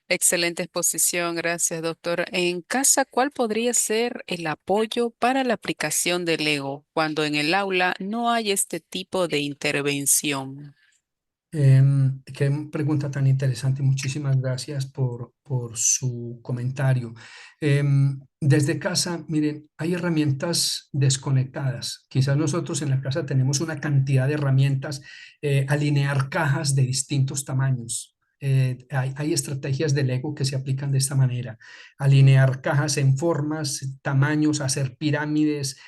Excelente exposición, gracias, doctor. En casa, ¿cuál podría ser el apoyo para la aplicación del Lego cuando en el aula no hay este tipo de intervención? Qué pregunta tan interesante. Muchísimas gracias por su comentario. Desde casa, miren, hay herramientas desconectadas. Quizás nosotros en la casa tenemos una cantidad de herramientas, alinear cajas de distintos tamaños. Hay estrategias de Lego que se aplican de esta manera. Alinear cajas en formas, tamaños, hacer pirámides,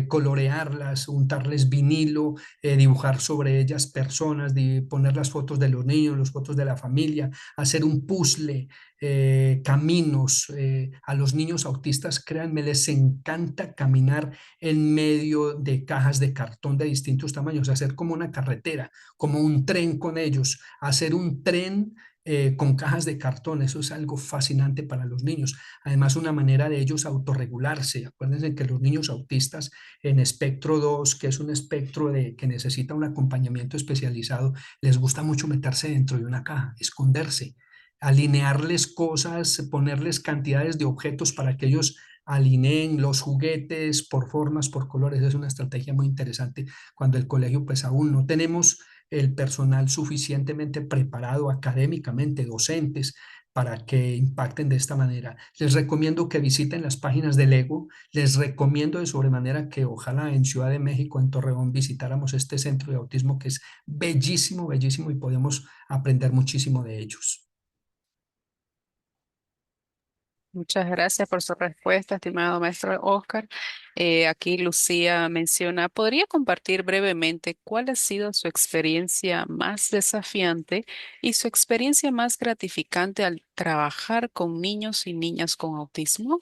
colorearlas, untarles vinilo, dibujar sobre ellas personas, poner las fotos de los niños, las fotos de la familia, hacer un puzzle, caminos. A los niños autistas, créanme, les encanta caminar en medio de cajas de cartón de distintos tamaños, hacer como una carretera, como un tren con ellos, hacer un tren con cajas de cartón. Eso es algo fascinante para los niños. Además, una manera de ellos autorregularse. Acuérdense que los niños autistas en espectro 2, que es un espectro que necesita un acompañamiento especializado, les gusta mucho meterse dentro de una caja, esconderse, alinearles cosas, ponerles cantidades de objetos para que ellos alineen los juguetes por formas, por colores. Es una estrategia muy interesante cuando el colegio pues aún no tenemos el personal suficientemente preparado académicamente, docentes, para que impacten de esta manera. Les recomiendo que visiten las páginas de Lego. Les recomiendo de sobremanera que ojalá en Ciudad de México, en Torreón, visitáramos este centro de autismo que es bellísimo, bellísimo y podemos aprender muchísimo de ellos. Muchas gracias por su respuesta, estimado maestro Oscar. Aquí Lucía menciona, ¿podría compartir brevemente cuál ha sido su experiencia más desafiante y su experiencia más gratificante al trabajar con niños y niñas con autismo?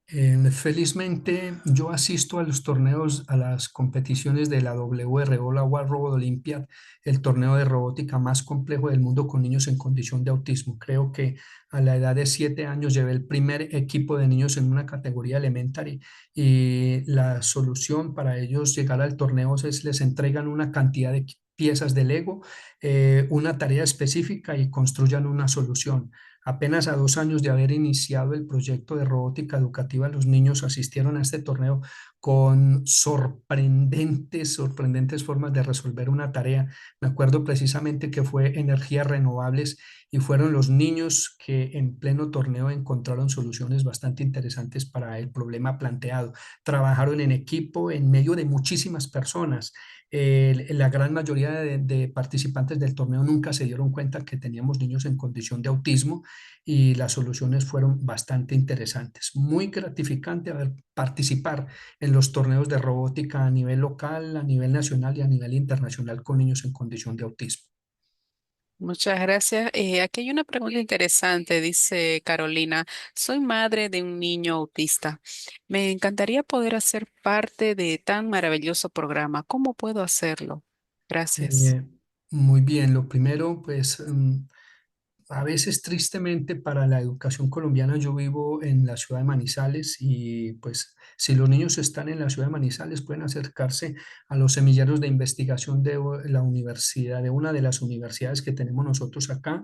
Felizmente, yo asisto a los torneos, a las competiciones de la WRO, la World Robot Olympiad, el torneo de robótica más complejo del mundo con niños en condición de autismo. Creo que a la edad de 7 años llevé el primer equipo de niños en una categoría elementary, y la solución para ellos llegar al torneo es les entregan una cantidad de piezas de Lego, una tarea específica y construyan una solución. Apenas a 2 años de haber iniciado el proyecto de robótica educativa, los niños asistieron a este torneo con sorprendentes formas de resolver una tarea. Me acuerdo precisamente que fue energías renovables y fueron los niños que en pleno torneo encontraron soluciones bastante interesantes para el problema planteado. Trabajaron en equipo en medio de muchísimas personas. La gran mayoría de participantes del torneo nunca se dieron cuenta que teníamos niños en condición de autismo, y las soluciones fueron bastante interesantes. Muy gratificante participar en los torneos de robótica a nivel local, a nivel nacional y a nivel internacional con niños en condición de autismo. Muchas gracias. Aquí hay una pregunta interesante, dice Carolina. Soy madre de un niño autista. Me encantaría poder hacer parte de tan maravilloso programa. ¿Cómo puedo hacerlo? Gracias. Eh, Muy bien, lo primero, pues A veces, tristemente, para la educación colombiana, yo vivo en la ciudad de Manizales y pues si los niños están en la ciudad de Manizales, pueden acercarse a los semilleros de investigación de la universidad, de una de las universidades que tenemos nosotros acá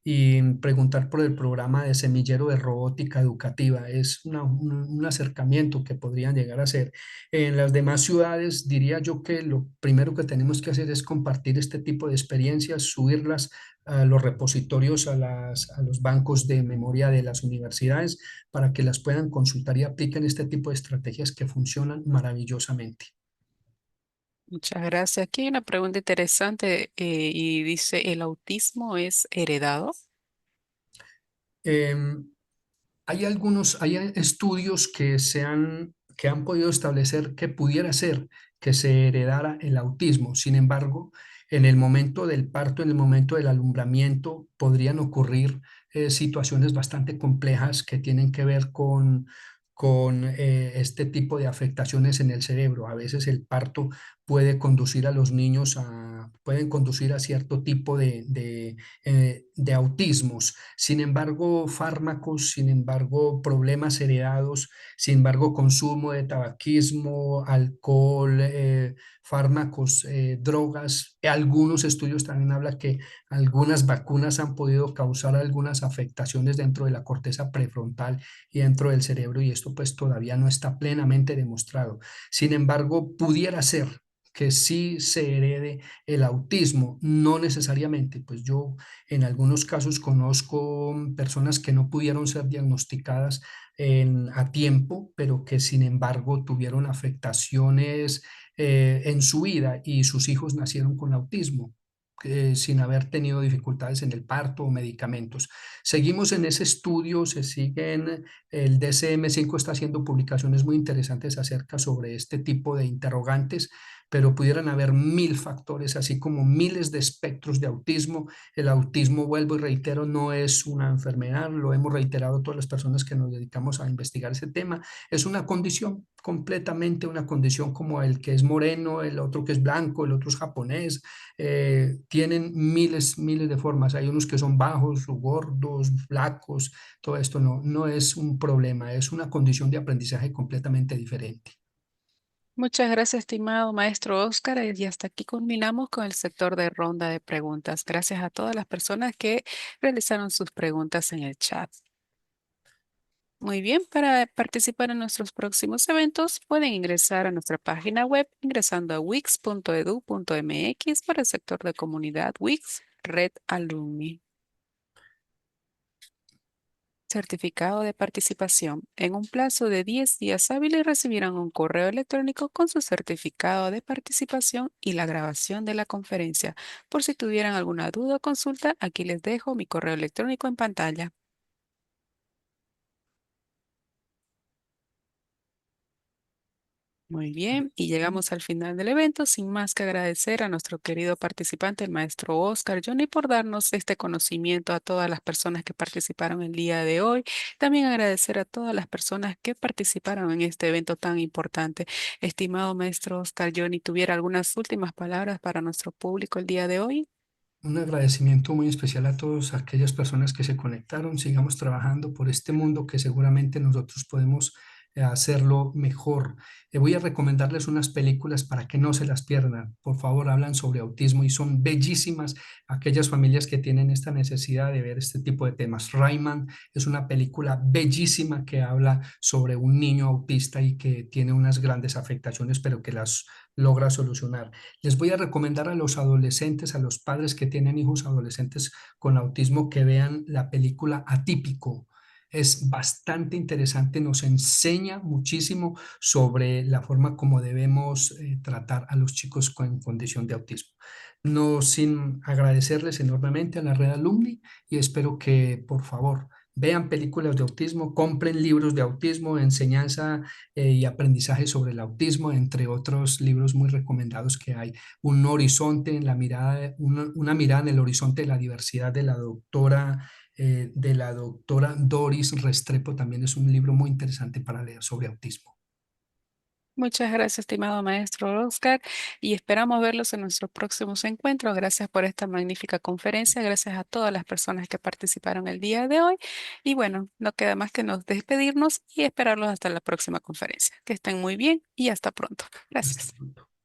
y preguntar por el programa de semillero de robótica educativa. Es un acercamiento que podrían llegar a hacer. En las demás ciudades, diría yo que lo primero que tenemos que hacer es compartir este tipo de experiencias, subirlas a los repositorios, a los bancos de memoria de las universidades para que las puedan consultar y apliquen este tipo de estrategias que funcionan maravillosamente. Muchas gracias. Aquí hay una pregunta interesante y dice, ¿el autismo es heredado? Em, hay estudios que han podido establecer que pudiera ser que se heredara el autismo. Sin embargo, en el momento del parto, en el momento del alumbramiento, podrían ocurrir situaciones bastante complejas que tienen que ver con este tipo de afectaciones en el cerebro. A veces el parto puede conducir a los niños pueden conducir a cierto tipo de autismos. Sin embargo, fármacos, sin embargo, problemas heredados, sin embargo, consumo de tabaquismo, alcohol, fármacos, drogas. Algunos estudios también hablan que algunas vacunas han podido causar algunas afectaciones dentro de la corteza prefrontal y dentro del cerebro, y esto pues todavía no está plenamente demostrado. Sin embargo, pudiera ser que sí se herede el autismo, no necesariamente, pues yo en algunos casos conozco personas que no pudieron ser diagnosticadas a tiempo, pero que sin embargo tuvieron afectaciones en su vida y sus hijos nacieron con autismo. Sin haber tenido dificultades en el parto o medicamentos. Seguimos en ese estudio, el DCM5 está haciendo publicaciones muy interesantes acerca sobre este tipo de interrogantes, pero pudieran haber mil factores, así como miles de espectros de autismo. El autismo, vuelvo y reitero, no es una enfermedad, lo hemos reiterado todas las personas que nos dedicamos a investigar ese tema, es una condición, completamente una condición como el que es moreno, el otro que es blanco, el otro es japonés, tienen miles, miles de formas, hay unos que son bajos, gordos, flacos, todo esto no es un problema, es una condición de aprendizaje completamente diferente. Muchas gracias, estimado maestro Oscar. Y hasta aquí culminamos con el sector de ronda de preguntas. Gracias a todas las personas que realizaron sus preguntas en el chat. Muy bien, para participar en nuestros próximos eventos pueden ingresar a nuestra página web ingresando a wix.edu.mx para el sector de comunidad Wix Red Alumni. Certificado de participación. En un plazo de 10 días hábiles recibirán un correo electrónico con su certificado de participación y la grabación de la conferencia. Por si tuvieran alguna duda o consulta, aquí les dejo mi correo electrónico en pantalla. Muy bien, y llegamos al final del evento, sin más que agradecer a nuestro querido participante, el maestro Oscar Johnny, por darnos este conocimiento a todas las personas que participaron el día de hoy. También agradecer a todas las personas que participaron en este evento tan importante. Estimado maestro Oscar Johnny, ¿tuviera algunas últimas palabras para nuestro público el día de hoy? Un agradecimiento muy especial a todas aquellas personas que se conectaron. Sigamos trabajando por este mundo que seguramente nosotros podemos hacerlo mejor. Voy a recomendarles unas películas para que no se las pierdan. Por favor, hablan sobre autismo y son bellísimas aquellas familias que tienen esta necesidad de ver este tipo de temas. Rayman es una película bellísima que habla sobre un niño autista y que tiene unas grandes afectaciones, pero que las logra solucionar. Les voy a recomendar a los adolescentes, a los padres que tienen hijos adolescentes con autismo, que vean la película Atípico. Es bastante interesante, nos enseña muchísimo sobre la forma como debemos tratar a los chicos con condición de autismo. No sin agradecerles enormemente a la red Alumni y espero que por favor vean películas de autismo, compren libros de autismo, enseñanza y aprendizaje sobre el autismo, entre otros libros muy recomendados que hay. Un horizonte en la mirada, una mirada en el horizonte de la diversidad de la doctora Doris Restrepo, también es un libro muy interesante para leer sobre autismo. Muchas gracias, estimado maestro Oscar, y esperamos verlos en nuestros próximos encuentros. Gracias por esta magnífica conferencia, gracias a todas las personas que participaron el día de hoy. Y bueno, no queda más que nos despedirnos y esperarlos hasta la próxima conferencia. Que estén muy bien y hasta pronto. Hasta Gracias. pronto.